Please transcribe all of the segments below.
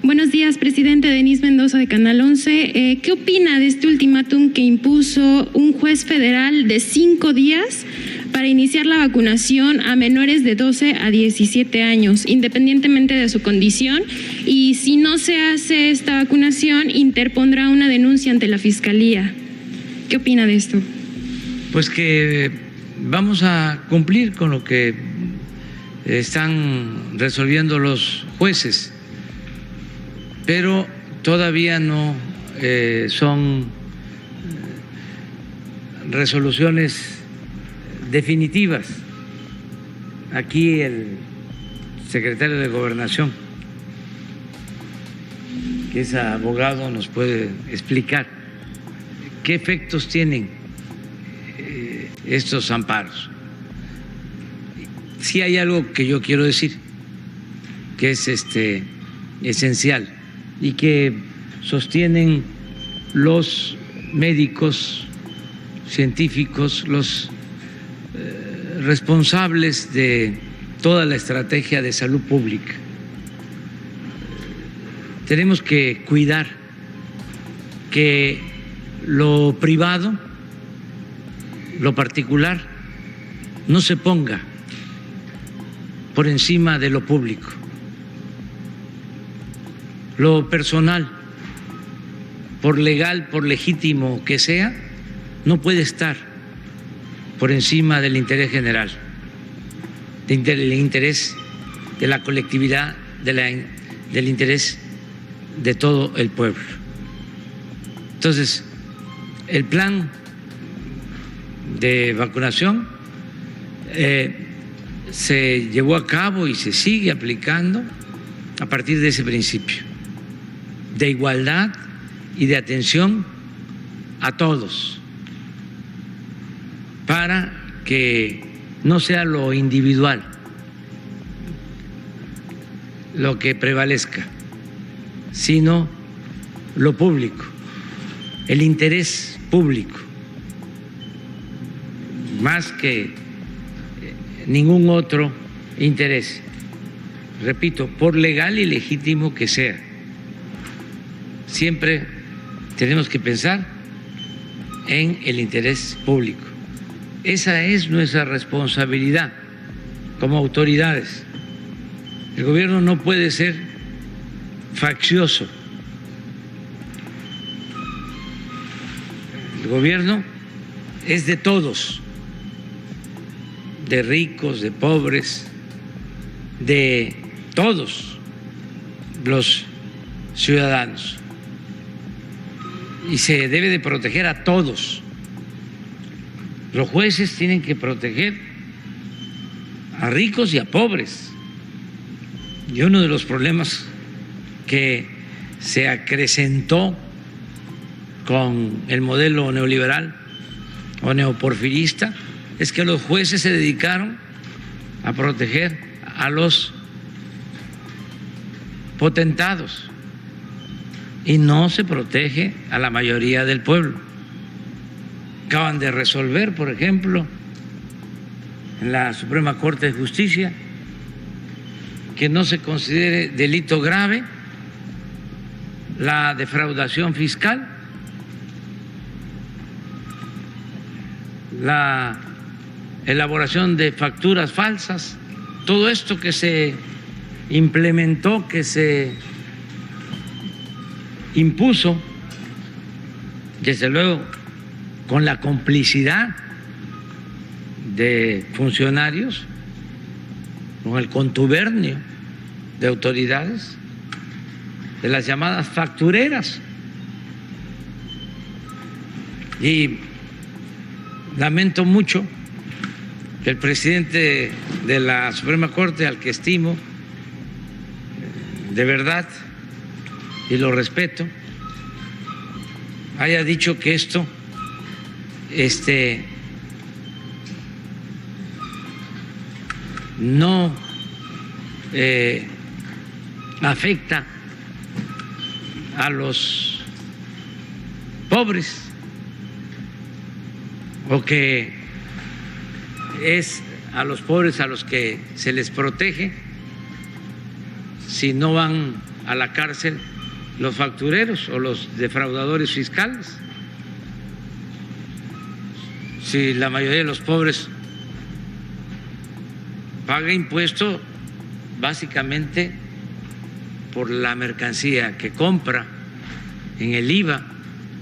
Buenos días, presidente. Denise Mendoza, de Canal 11. ¿Qué opina de este ultimátum que impuso un juez federal de 5 días para iniciar la vacunación a menores de 12 a 17 años, independientemente de su condición? Y si no se hace esta vacunación, interpondrá una denuncia ante la Fiscalía. ¿Qué opina de esto? Pues que vamos a cumplir con lo que están resolviendo los jueces, pero todavía no son resoluciones definitivas. Aquí el secretario de Gobernación, que es abogado, nos puede explicar qué efectos tienen estos amparos. Sí hay algo que yo quiero decir, que es esencial y que sostienen los médicos, científicos, los responsables de toda la estrategia de salud pública. Tenemos que cuidar que lo privado, lo particular, no se ponga por encima de lo público. Lo personal, por legal, por legítimo que sea, no puede estar por encima del interés general, del interés de la colectividad, del interés de todo el pueblo. Entonces, el plan de vacunación se llevó a cabo y se sigue aplicando a partir de ese principio de igualdad y de atención a todos, para que no sea lo individual lo que prevalezca, sino lo público, el interés público, más que ningún otro interés, repito, por legal y legítimo que sea. Siempre tenemos que pensar en el interés público. Esa es nuestra responsabilidad como autoridades. El gobierno no puede ser faccioso. El gobierno es de todos, de ricos, de pobres, de todos los ciudadanos. Y se debe de proteger a todos. Los jueces tienen que proteger a ricos y a pobres. Y uno de los problemas que se acrecentó con el modelo neoliberal o neoporfirista es que los jueces se dedicaron a proteger a los potentados y no se protege a la mayoría del pueblo. Acaban de resolver, por ejemplo, en la Suprema Corte de Justicia, que no se considere delito grave la defraudación fiscal, la elaboración de facturas falsas, todo esto que se implementó, que se impuso, desde luego con la complicidad de funcionarios, con el contubernio de autoridades, de las llamadas factureras. Y lamento mucho que el presidente de la Suprema Corte, al que estimo de verdad y lo respeto, haya dicho que esto no afecta a los pobres, o que es a los pobres a los que se les protege, si no van a la cárcel los factureros o los defraudadores fiscales? Si la mayoría de los pobres paga impuesto básicamente por la mercancía que compra en el IVA,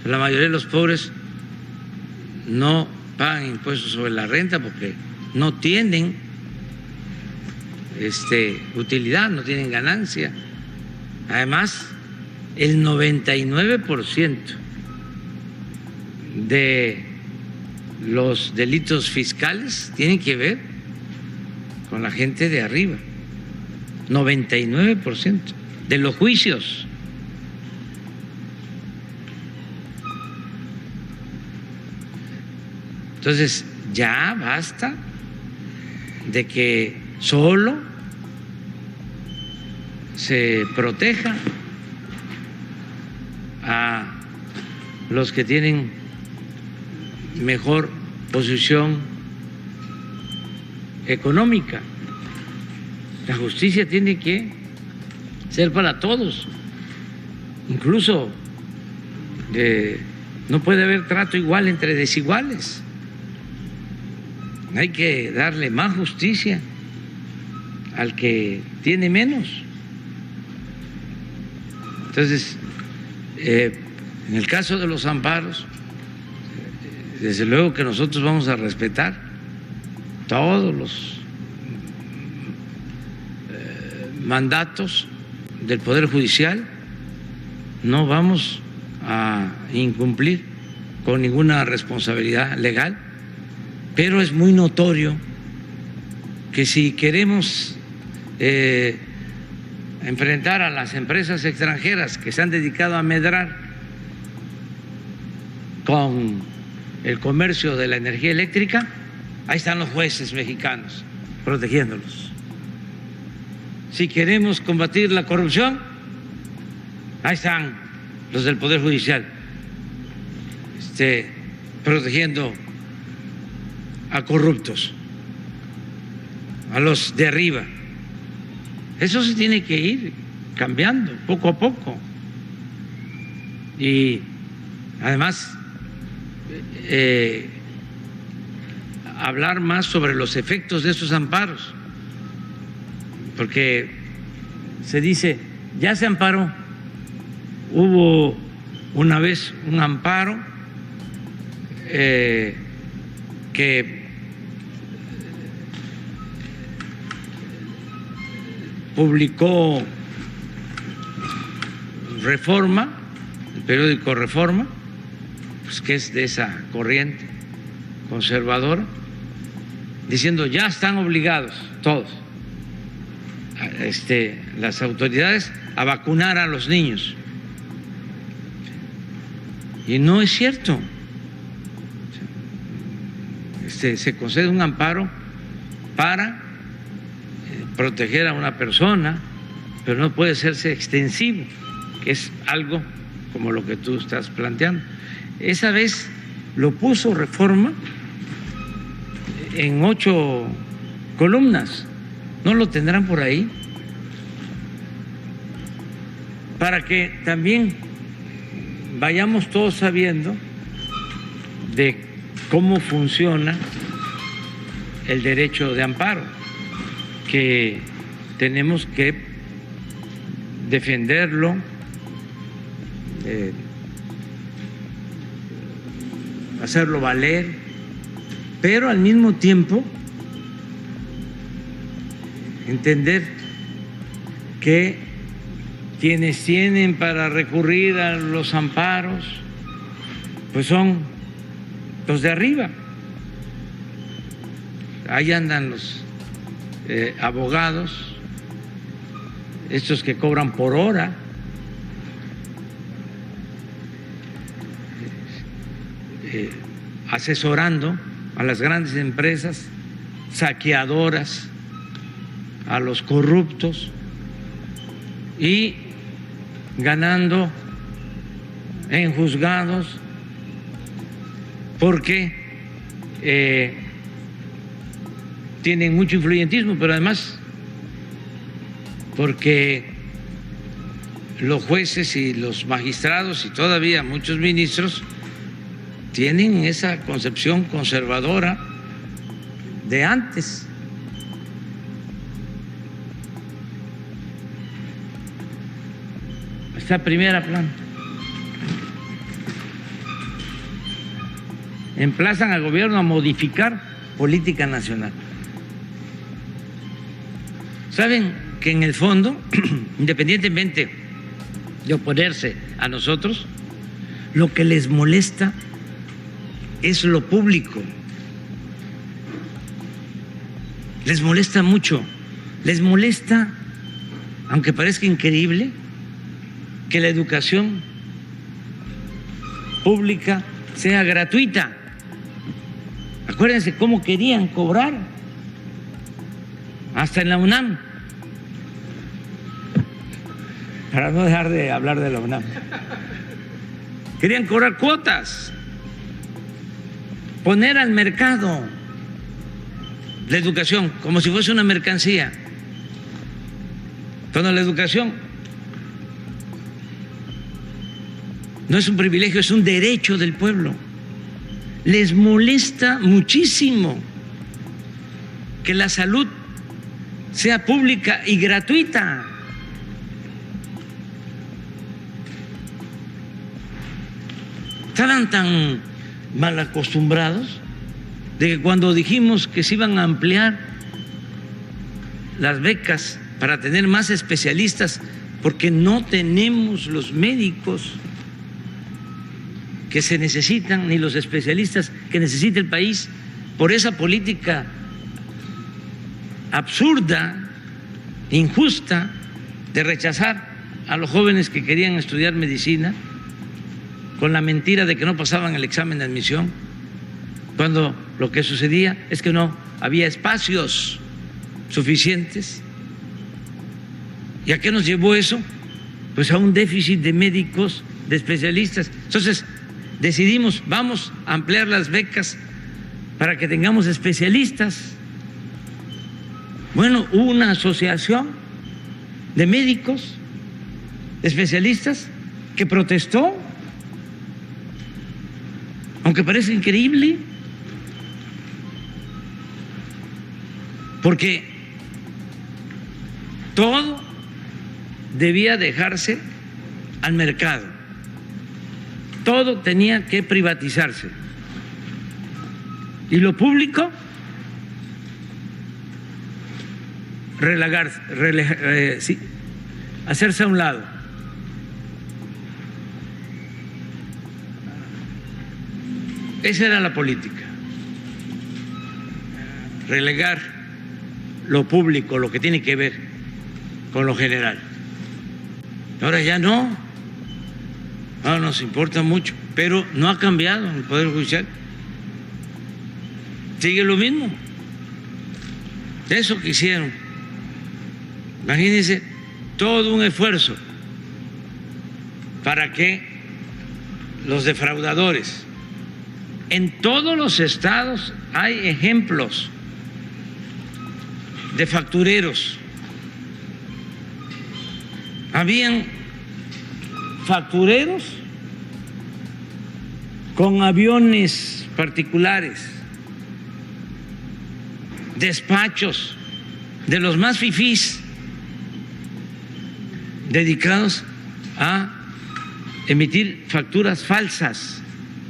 la mayoría de los pobres no pagan impuestos sobre la renta porque no tienen utilidad, no tienen ganancia. Además, el 99% de los delitos fiscales tienen que ver con la gente de arriba. 99% de los juicios. Entonces, ya basta de que solo se proteja a los que tienen mejor posición económica. La justicia tiene que ser para todos. Incluso no puede haber trato igual entre desiguales. Hay que darle más justicia al que tiene menos. Entonces, en el caso de los amparos, desde luego que nosotros vamos a respetar todos los mandatos del Poder Judicial, no vamos a incumplir con ninguna responsabilidad legal, pero es muy notorio que si queremos enfrentar a las empresas extranjeras que se han dedicado a medrar con el comercio de la energía eléctrica, ahí están los jueces mexicanos protegiéndolos. Si queremos combatir la corrupción, ahí están los del Poder Judicial protegiendo a corruptos, a los de arriba. Eso se tiene que ir cambiando poco a poco. Y además, hablar más sobre los efectos de estos amparos, porque se dice, ya se amparó. Hubo una vez un amparo que publicó Reforma, el periódico Reforma, pues que es de esa corriente conservadora, diciendo ya están obligados todos, las autoridades, a vacunar a los niños. Y no es cierto. Se concede un amparo para proteger a una persona, pero no puede hacerse extensivo, que es algo como lo que tú estás planteando. Esa vez lo puso Reforma en 8 columnas, ¿no lo tendrán por ahí? Para que también vayamos todos sabiendo de cómo funciona el derecho de amparo, que tenemos que defenderlo, hacerlo valer, pero al mismo tiempo entender que quienes tienen para recurrir a los amparos, pues son los de arriba. Ahí andan los abogados, estos que cobran por hora, asesorando a las grandes empresas saqueadoras, a los corruptos y ganando en juzgados porque tienen mucho influyentismo, pero además porque los jueces y los magistrados y todavía muchos ministros tienen esa concepción conservadora de antes. Esta primera plana. Emplazan al gobierno a modificar política nacional. ¿Saben que en el fondo, independientemente de oponerse a nosotros, lo que les molesta es lo público? Les molesta mucho, les molesta, aunque parezca increíble, que la educación pública sea gratuita. Acuérdense cómo querían cobrar, hasta en la UNAM, para no dejar de hablar de la UNAM. Querían cobrar cuotas, poner al mercado la educación como si fuese una mercancía, cuando la educación no es un privilegio, es un derecho del pueblo. Les molesta muchísimo que la salud sea pública y gratuita. Estaban tan mal acostumbrados de que cuando dijimos que se iban a ampliar las becas para tener más especialistas, porque no tenemos los médicos que se necesitan, ni los especialistas que necesita el país, por esa política absurda, injusta, de rechazar a los jóvenes que querían estudiar medicina, con la mentira de que no pasaban el examen de admisión, cuando lo que sucedía es que no había espacios suficientes. ¿Y a qué nos llevó eso? Pues a un déficit de médicos, de especialistas. Entonces decidimos, vamos a ampliar las becas para que tengamos especialistas. Bueno, hubo una asociación de médicos, especialistas, que protestó, aunque parece increíble, porque todo debía dejarse al mercado, todo tenía que privatizarse y lo público hacerse a un lado. Esa era la política, relegar lo público, lo que tiene que ver con lo general. Ahora ya no, ahora nos importa mucho, pero no ha cambiado el Poder Judicial, sigue lo mismo. Eso que hicieron, imagínense, todo un esfuerzo para que los defraudadores, en todos los estados hay ejemplos de factureros. Habían factureros con aviones particulares, despachos de los más fifís, dedicados a emitir facturas falsas,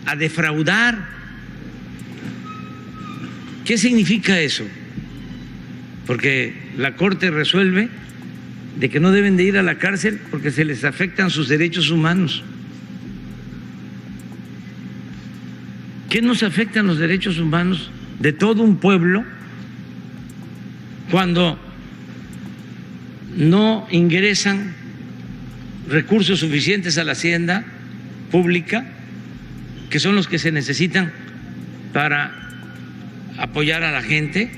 a defraudar. ¿Qué significa eso? Porque la Corte resuelve de que no deben de ir a la cárcel porque se les afectan sus derechos humanos. ¿Qué nos afectan los derechos humanos de todo un pueblo cuando no ingresan recursos suficientes a la hacienda pública, que son los que se necesitan para apoyar a la gente,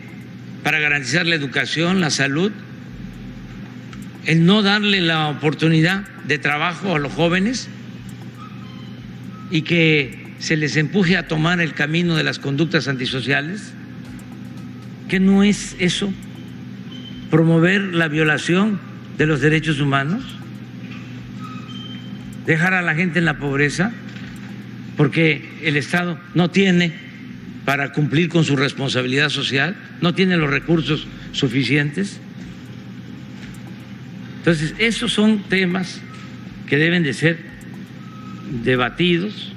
para garantizar la educación, la salud, el no darle la oportunidad de trabajo a los jóvenes y que se les empuje a tomar el camino de las conductas antisociales? ¿Qué no es eso promover la violación de los derechos humanos? dejar a la gente en la pobreza porque el Estado no tiene para cumplir con su responsabilidad social, no tiene los recursos suficientes. Entonces, esos son temas que deben de ser debatidos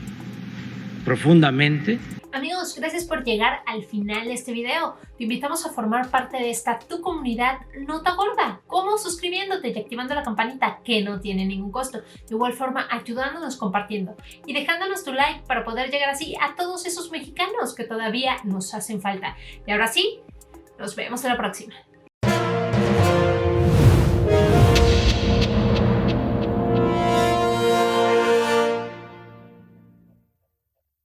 profundamente. Amigos, gracias por llegar al final de este video. Te invitamos a formar parte de esta tu comunidad Nota Gorda. ¿Cómo? Suscribiéndote y activando la campanita, que no tiene ningún costo. De igual forma, ayudándonos compartiendo y dejándonos tu like para poder llegar así a todos esos mexicanos que todavía nos hacen falta. Y ahora sí, nos vemos en la próxima.